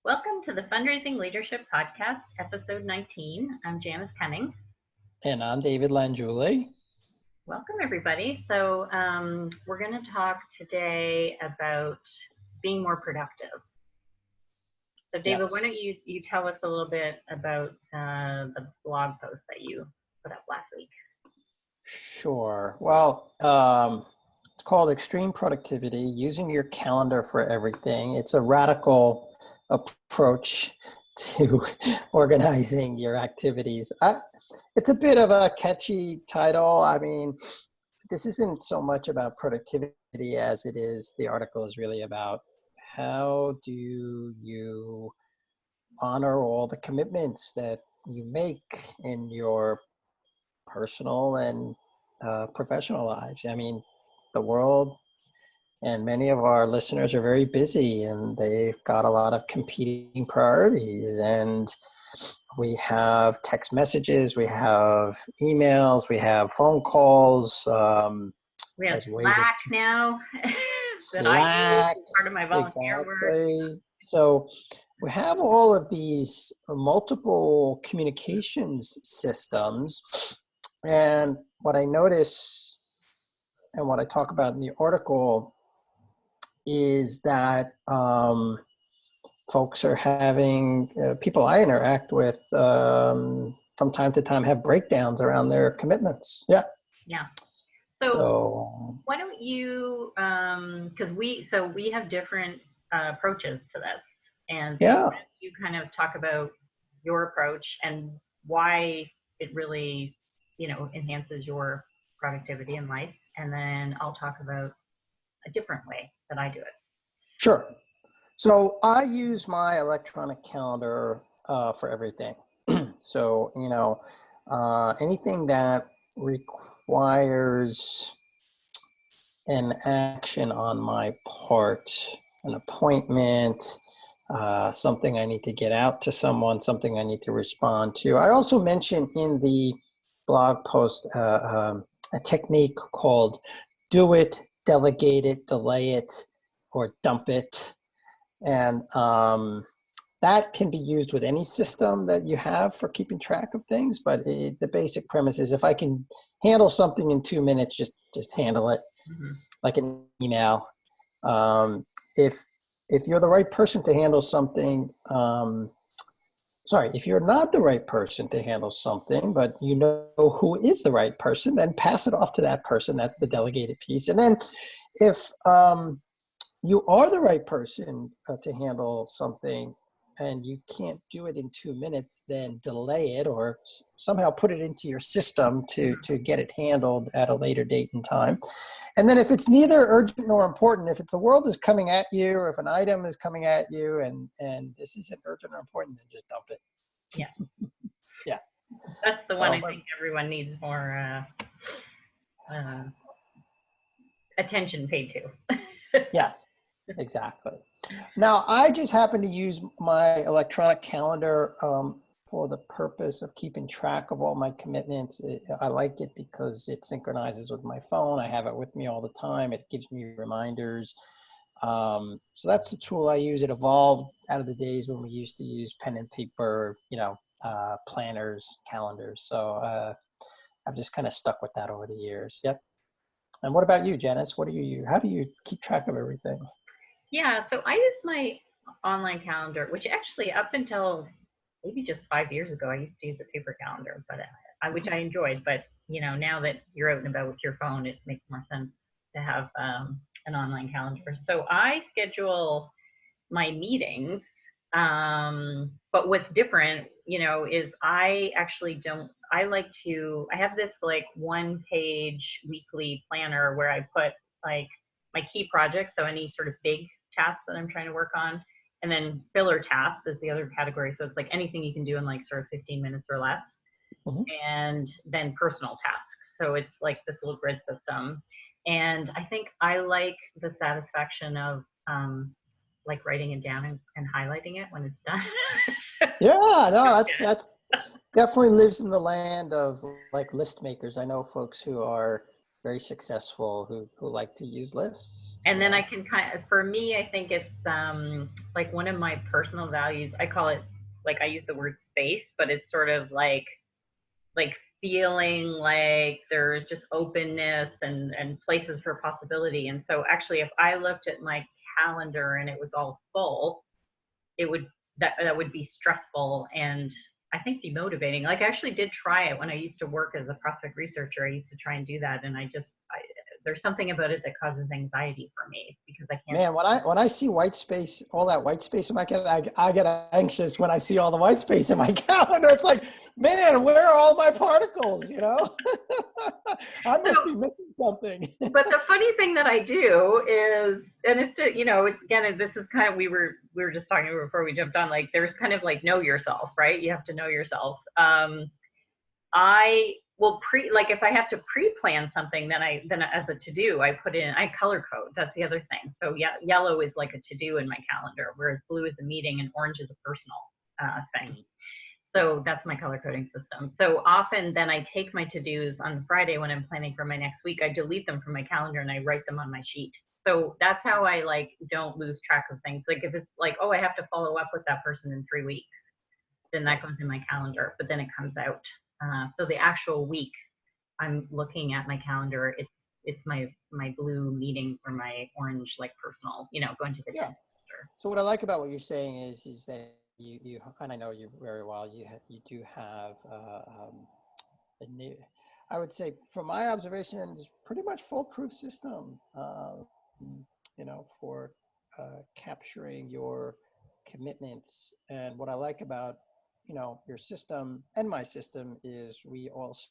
Welcome to the Fundraising Leadership Podcast, episode 19. I'm Janice Cunning. And I'm David Landruli. Welcome, everybody. So we're going to talk today about being more productive. So David, Yes. why don't you tell us a little bit about the blog post that you put up last week? Sure. Well, it's called Extreme Productivity, Using Your Calendar for Everything. It's a radical approach to organizing your activities. It's a bit of a catchy title. I mean, this isn't so much about productivity as it is, the article is really about how do you honor all the commitments that you make in your personal and professional lives. I mean, the world and many of our listeners are very busy and they've got a lot of competing priorities. And we have text messages, we have emails, we have phone calls. We have as ways of Slack now that I use Slack, as part of my volunteer work. exactly. So we have all of these multiple communications systems. And what I notice and what I talk about in the article is that folks are having, people I interact with from time to time have breakdowns around their commitments. Yeah. Yeah. So Why don't you, because we have different approaches to this, and so yeah, why don't you kind of talk about your approach and why it really, enhances your productivity in life, and then I'll talk about a different way that I do it. sure. So I use my electronic calendar for everything. So, anything that requires an action on my part, an appointment, something I need to get out to someone, something I need to respond to. I also mentioned in the blog post a technique called do it, delegate it, delay it, or dump it. And that can be used with any system that you have for keeping track of things. But the basic premise is if I can handle something in 2 minutes, just handle it, like an email. If you're the right person to handle something, if you're not the right person to handle something, but you know who is the right person, then pass it off to that person. That's the delegated piece. And then if you are the right person to handle something and you can't do it in 2 minutes, then delay it or somehow put it into your system to get it handled at a later date and time. And then if it's neither urgent nor important, if the world is coming at you or if an item is coming at you and this isn't urgent or important, then just dump it. Yeah. Yeah. That's the one I think everyone needs more attention paid to. Yes, exactly. Now, I just happen to use my electronic calendar for the purpose of keeping track of all my commitments. I like it because it synchronizes with my phone. I have it with me all the time. It gives me reminders. So that's the tool I use. It evolved out of the days when we used to use pen and paper, planners, calendars. So I've just kind of stuck with that over the years. Yep. And what about you, Janice? How do you keep track of everything? Yeah, so I use my online calendar, which actually up until maybe just 5 years ago, I used to use a paper calendar, but which I enjoyed. But now that you're out and about with your phone, it makes more sense to have an online calendar. So I schedule my meetings, but what's different, is I actually don't. I have this like 1-page weekly planner where I put like my key projects, so any sort of big tasks that I'm trying to work on, and then filler tasks is the other category. So it's like anything you can do in like sort of 15 minutes or less, and then personal tasks. So it's like this little grid system, and I think I like the satisfaction of like writing it down and highlighting it when it's done. Yeah, no, that's definitely lives in the land of like list makers. I know folks who are very successful who like to use lists. And then I can kind of, for me, I think it's like one of my personal values. I call it, like, I use the word space, but it's sort of like feeling like there's just openness and places for possibility. And so actually, if I looked at my calendar and it was all full, it would, that would be stressful and I think demotivating. Like, I actually did try it when I used to work as a prospect researcher. I used to try and do that, and there's something about it that causes anxiety for me because I can't. Man, when I see white space, all that white space in my calendar, I get anxious when I see all the white space in my calendar. It's like, man, where are all my particles? You know, I must be missing something. But the funny thing that I do is, and it's just, you know, again, this is kind of, we were just talking before we jumped on, like, there's kind of like know yourself, right? You have to know yourself. I will like, if I have to pre-plan something, then as a to-do, I color code. That's the other thing. So yeah, yellow is like a to-do in my calendar, whereas blue is a meeting and orange is a personal thing. So that's my color coding system. So often then I take my to-dos on Friday when I'm planning for my next week, I delete them from my calendar and I write them on my sheet. So that's how I like don't lose track of things. Like if it's like, oh, I have to follow up with that person in 3 weeks, then that goes in my calendar, but then it comes out. So the actual week, I'm looking at my calendar. It's my blue meetings or my orange like personal, you know, going to the gym. So what I like about what you're saying is that you and I know you very well. You do have a new, I would say, from my observation, pretty much foolproof system. You know, for capturing your commitments. And what I like about, you know, your system and my system is we also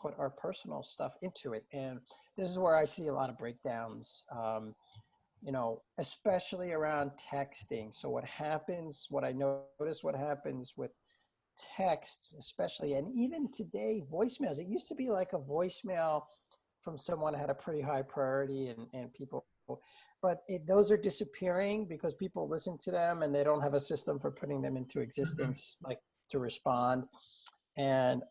put our personal stuff into it. And this is where I see a lot of breakdowns, you know, especially around texting. So what happens with texts, especially, and even today, voicemails, it used to be like a voicemail from someone had a pretty high priority and people, but those are disappearing because people listen to them and they don't have a system for putting them into existence, like to respond. And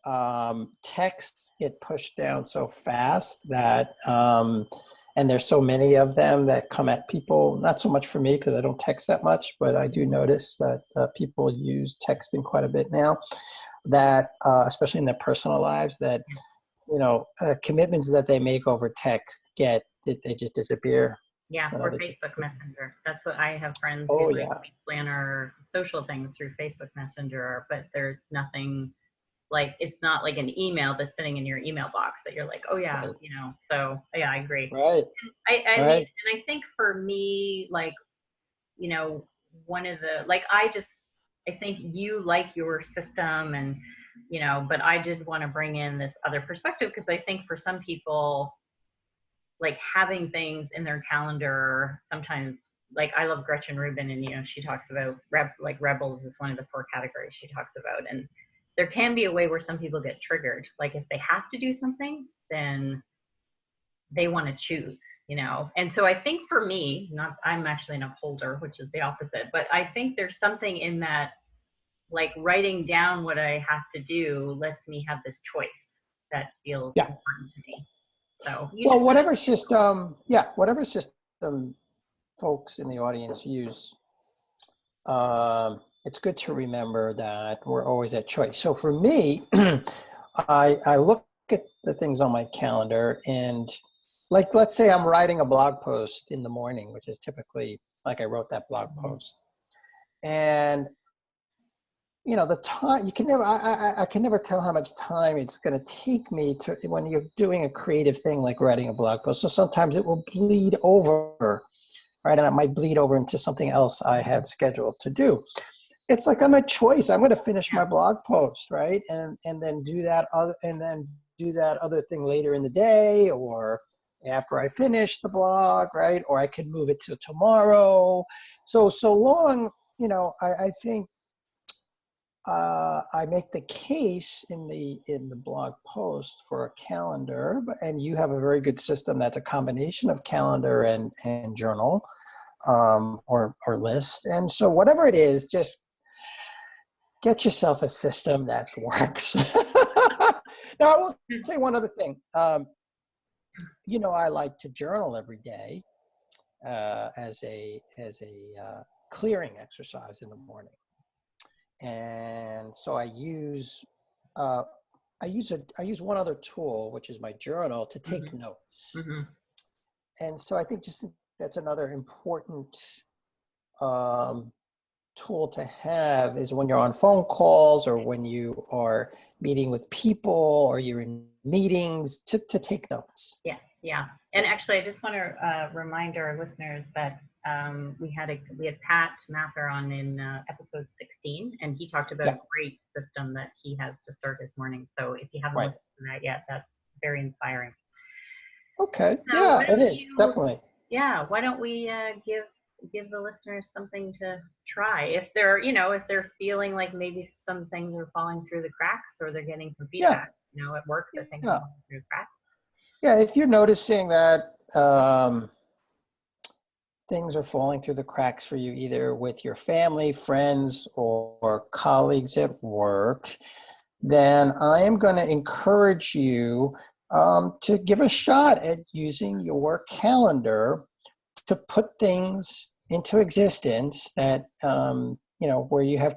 texts get pushed down so fast that, and there's so many of them that come at people, not so much for me because I don't text that much, but I do notice that people use texting quite a bit now, that especially in their personal lives, that, you know, commitments that they make over text they just disappear. Yeah, or Facebook Messenger. That's what I have friends who like plan our social things through Facebook Messenger, but there's nothing like, it's not like an email that's sitting in your email box that you're like, oh yeah, right. You know, so yeah, I agree. Right. I mean, and I think for me, like, you know, one of the, like, I think you like your system and, you know, but I did want to bring in this other perspective because I think for some people, like having things in their calendar sometimes, like I love Gretchen Rubin and, you know, she talks about like rebels is one of the 4 categories she talks about. And there can be a way where some people get triggered. Like if they have to do something, then they want to choose, you know? And so I think for me, I'm actually an upholder, which is the opposite, but I think there's something in that, like writing down what I have to do lets me have this choice that feels important to me. So, well, whatever system folks in the audience use, it's good to remember that we're always at choice. So for me, I look at the things on my calendar and, like, let's say I'm writing a blog post in the morning, which is typically like I wrote that blog post. And, you know, the time, I can never tell how much time it's going to take me to, when you're doing a creative thing like writing a blog post. So sometimes it will bleed over, right? And it might bleed over into something else I had scheduled to do. It's like I'm a choice. I'm going to finish my blog post, right? And then do that other thing later in the day or after I finish the blog, right? Or I could move it to tomorrow. So long, you know, I think I make the case in the blog post for a calendar, and you have a very good system that's a combination of calendar and journal or list. And so whatever it is, just get yourself a system that works. Now I will say one other thing. I like to journal every day as a clearing exercise in the morning. And so uh, I use one other tool, which is my journal, to take Mm-hmm. notes. Mm-hmm. And so I think just that's another important um, tool to have is when you're on phone calls or when you are meeting with people or you're in meetings to take notes. Yeah, yeah. And actually, I just want to remind our listeners that we had Pat Mather on in episode 16, and he talked about Yeah, a great system that he has to start his morning. So if you haven't right. listened to that yet, that's very inspiring. Okay. So Yeah, why it don't is you? definitely. Yeah, why don't we give the listeners something to try if they're feeling like maybe some things are falling through the cracks or they're getting some Yeah, feedback, at work that things are yeah, falling through the cracks. yeah. If you're noticing that things are falling through the cracks for you, either with your family, friends, or colleagues at work, then I am going to encourage you to give a shot at using your calendar to put things into existence that, where you have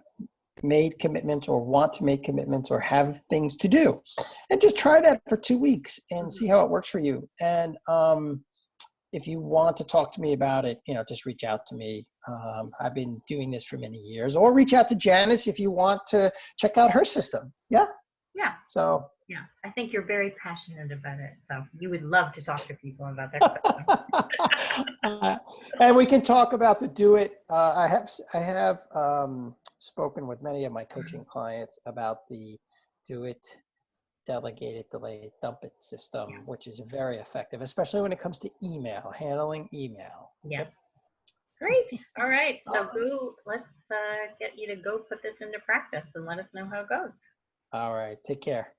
made commitments or want to make commitments or have things to do. And just try that for 2 weeks and see Mm-hmm. how it works for you. And if you want to talk to me about it, just reach out to me. I've been doing this for many years, or reach out to Janice if you want to check out her system. Yeah. Yeah. So, Yeah, I think you're very passionate about it. So you would love to talk to people about their stuff. and we can talk about the do it. I have spoken with many of my coaching clients about the do it, delegate it, delay it, dump it system, which is very effective, especially when it comes to email, handling email. Yeah. Yep. Great. All right. All So let's get you to go put this into practice and let us know how it goes. right. Take care.